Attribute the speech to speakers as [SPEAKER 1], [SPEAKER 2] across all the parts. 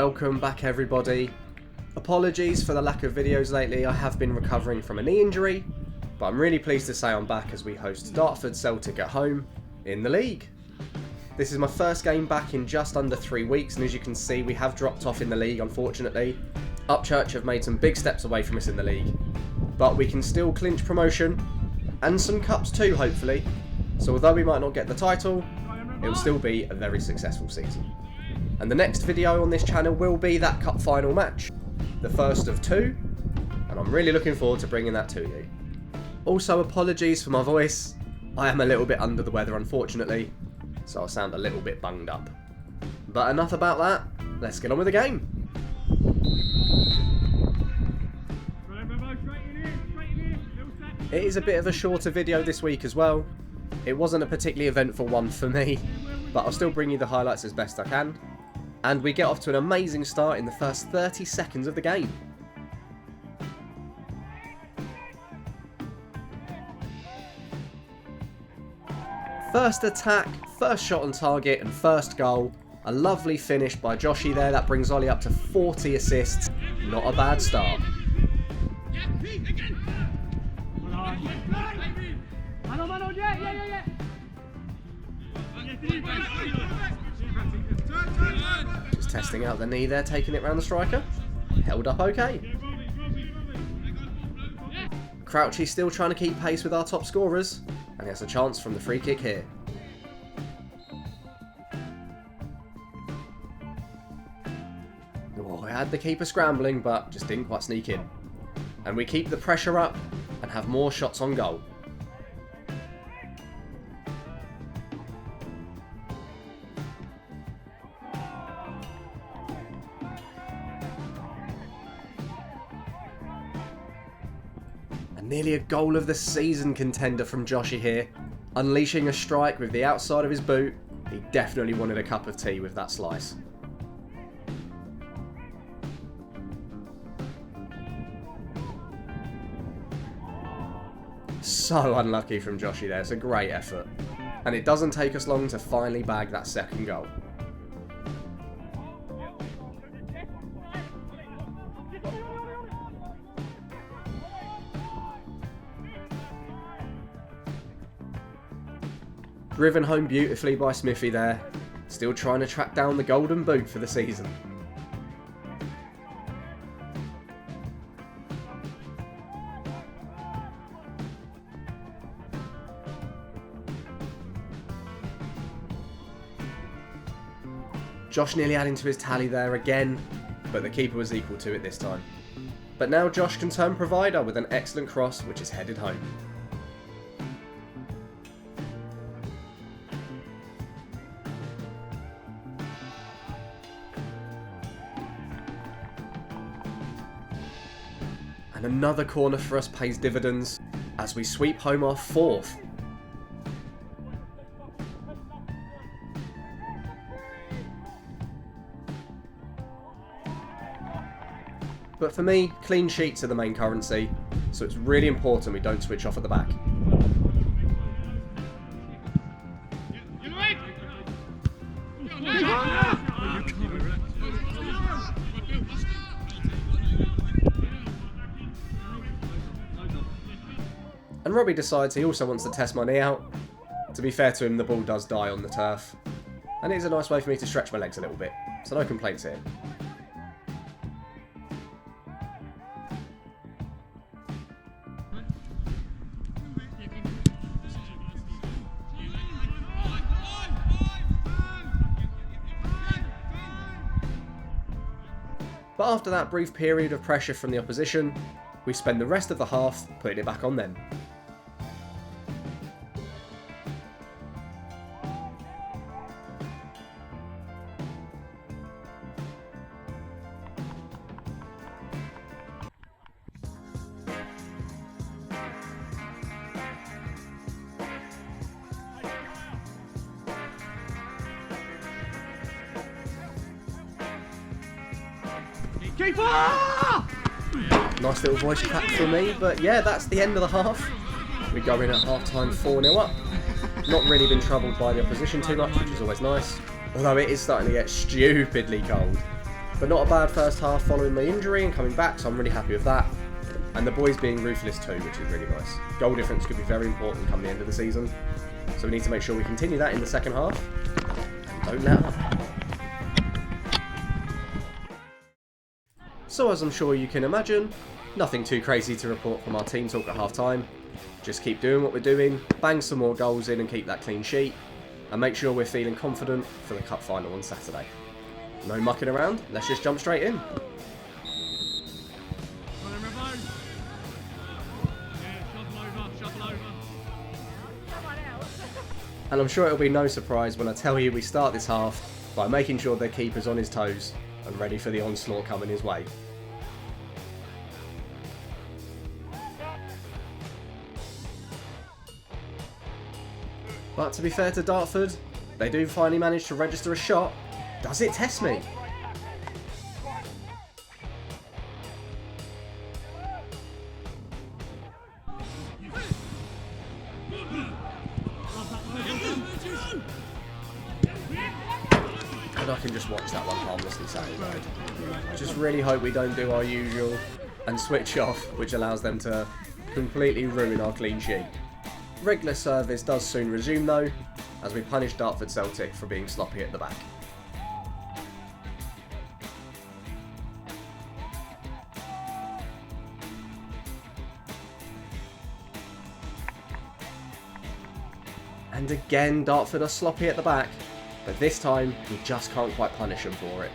[SPEAKER 1] Welcome back everybody. Apologies for the lack of videos lately, I have been recovering from a knee injury, but I'm really pleased to say I'm back as we host Dartford Celtic at home in the league. This is my first game back in just under 3 weeks, and as you can see we have dropped off in the league unfortunately. Upchurch have made some big steps away from us in the league, but we can still clinch promotion, and some cups too hopefully, so although we might not get the title, it will still be a very successful season. And the next video on this channel will be that cup final match, the first of two, and I'm really looking forward to bringing that to you. Also apologies for my voice, I am a little bit under the weather unfortunately, so I'll sound a little bit bunged up. But enough about that, let's get on with the game. It is a bit of a shorter video this week as well. It wasn't a particularly eventful one for me, but I'll still bring you the highlights as best I can. And we get off to an amazing start in the first 30 seconds of the game. First attack, first shot on target and first goal. A lovely finish by Joshy there, that brings Ollie up to 40 assists. Not a bad start. Just testing out the knee there, taking it round the striker. Held up okay. Crouchy's still trying to keep pace with our top scorers, and he has a chance from the free kick here. Oh, I had the keeper scrambling, but just didn't quite sneak in. And we keep the pressure up and have more shots on goal. Nearly a goal of the season contender from Joshy here. Unleashing a strike with the outside of his boot. He definitely wanted a cup of tea with that slice. So unlucky from Joshy there, it's a great effort. And it doesn't take us long to finally bag that second goal. Driven home beautifully by Smithy there, still trying to track down the golden boot for the season. Josh nearly adding to his tally there again, but the keeper was equal to it this time. But now Josh can turn provider with an excellent cross which is headed home. And another corner for us pays dividends as we sweep home our fourth. But for me, clean sheets are the main currency, so it's really important we don't switch off at the back. And Robbie decides he also wants to test my knee out. To be fair to him, the ball does die on the turf. And it is a nice way for me to stretch my legs a little bit, so no complaints here. But after that brief period of pressure from the opposition, we spend the rest of the half putting it back on them.
[SPEAKER 2] Keeper!
[SPEAKER 1] Nice little voice crack for me, but yeah, that's the end of the half. We go in at half-time 4-0 up. Not really been troubled by the opposition too much, which is always nice. Although it is starting to get stupidly cold. But not a bad first half following my injury and coming back, so I'm really happy with that. And the boys being ruthless too, which is really nice. Goal difference could be very important come the end of the season, so we need to make sure we continue that in the second half. And don't let up. So as I'm sure you can imagine, nothing too crazy to report from our team talk at half time. Just keep doing what we're doing, bang some more goals in and keep that clean sheet, and make sure we're feeling confident for the cup final on Saturday. No mucking around, let's just jump straight in. And I'm sure it'll be no surprise when I tell you we start this half by making sure their keeper's on his toes and ready for the onslaught coming his way. But to be fair to Dartford, they do finally manage to register a shot. Does it test me? And I can just watch that one harmlessly satisfied. I just really hope we don't do our usual and switch off, which allows them to completely ruin our clean sheet. Regular service does soon resume though, as we punish Dartford Celtic for being sloppy at the back. And again, Dartford are sloppy at the back, but this time we just can't quite punish them for it.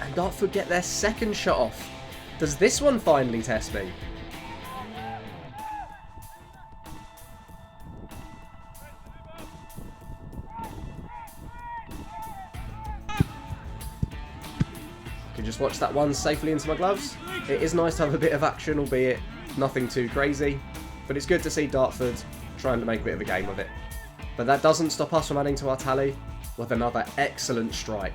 [SPEAKER 1] And Dartford get their second shot off. Does this one finally test me? Can just watch that one safely into my gloves. It is nice to have a bit of action, albeit nothing too crazy. But it's good to see Dartford trying to make a bit of a game of it. But that doesn't stop us from adding to our tally with another excellent strike.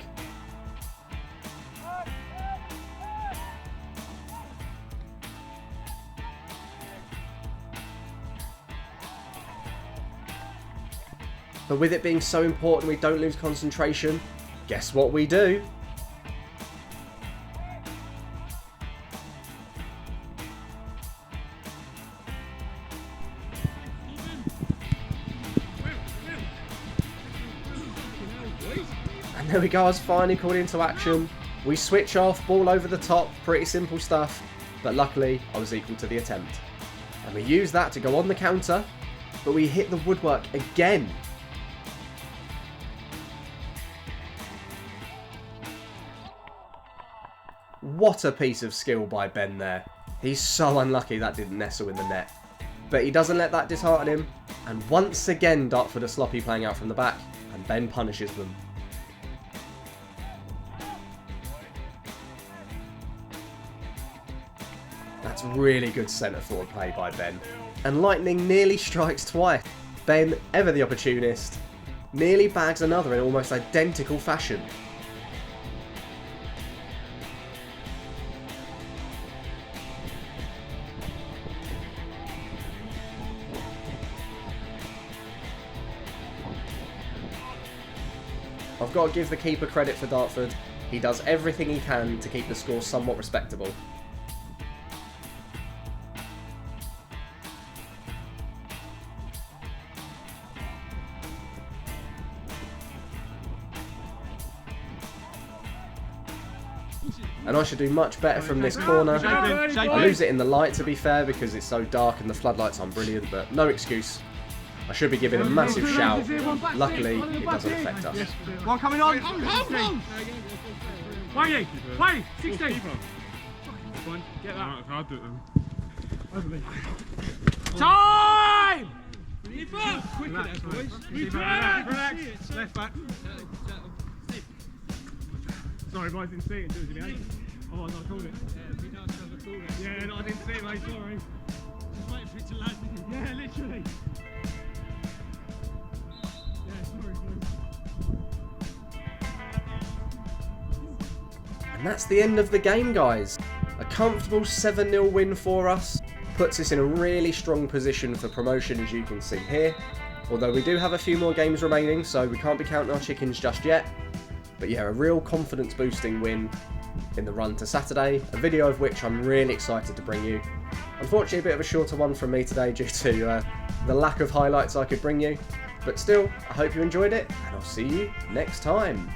[SPEAKER 1] But with it being so important we don't lose concentration, guess what we do? And there we go, I was finally called into action. We switch off, ball over the top, pretty simple stuff, but luckily I was equal to the attempt. And we use that to go on the counter, but we hit the woodwork again. What a piece of skill by Ben there. He's so unlucky that didn't nestle in the net. But he doesn't let that dishearten him, and once again Dartford are sloppy playing out from the back, and Ben punishes them. That's really good centre forward play by Ben. And lightning nearly strikes twice. Ben, ever the opportunist, nearly bags another in almost identical fashion. I've got to give the keeper credit for Dartford. He does everything he can to keep the score somewhat respectable. And I should do much better from this corner. I lose it in the light, to be fair, because it's so dark and the floodlights aren't brilliant, but no excuse. I should be giving a massive shout. Luckily, it doesn't affect us.
[SPEAKER 2] One coming on. Wait, 16. Get that. I'll do it then. Time! Relax, boys. Relax. Left back. Sorry, boys, didn't see it until the end. Oh, I called it. Yeah, no, I didn't see it, mate. Sorry. Just waiting for it to land. Yeah, literally.
[SPEAKER 1] And that's the end of the game, guys. A comfortable 7-0 win for us. Puts us in a really strong position for promotion, as you can see here. Although we do have a few more games remaining, so we can't be counting our chickens just yet. But yeah, a real confidence boosting win in the run to Saturday, a video of which I'm really excited to bring you. Unfortunately, a bit of a shorter one from me today due to the lack of highlights I could bring you. But still, I hope you enjoyed it, and I'll see you next time.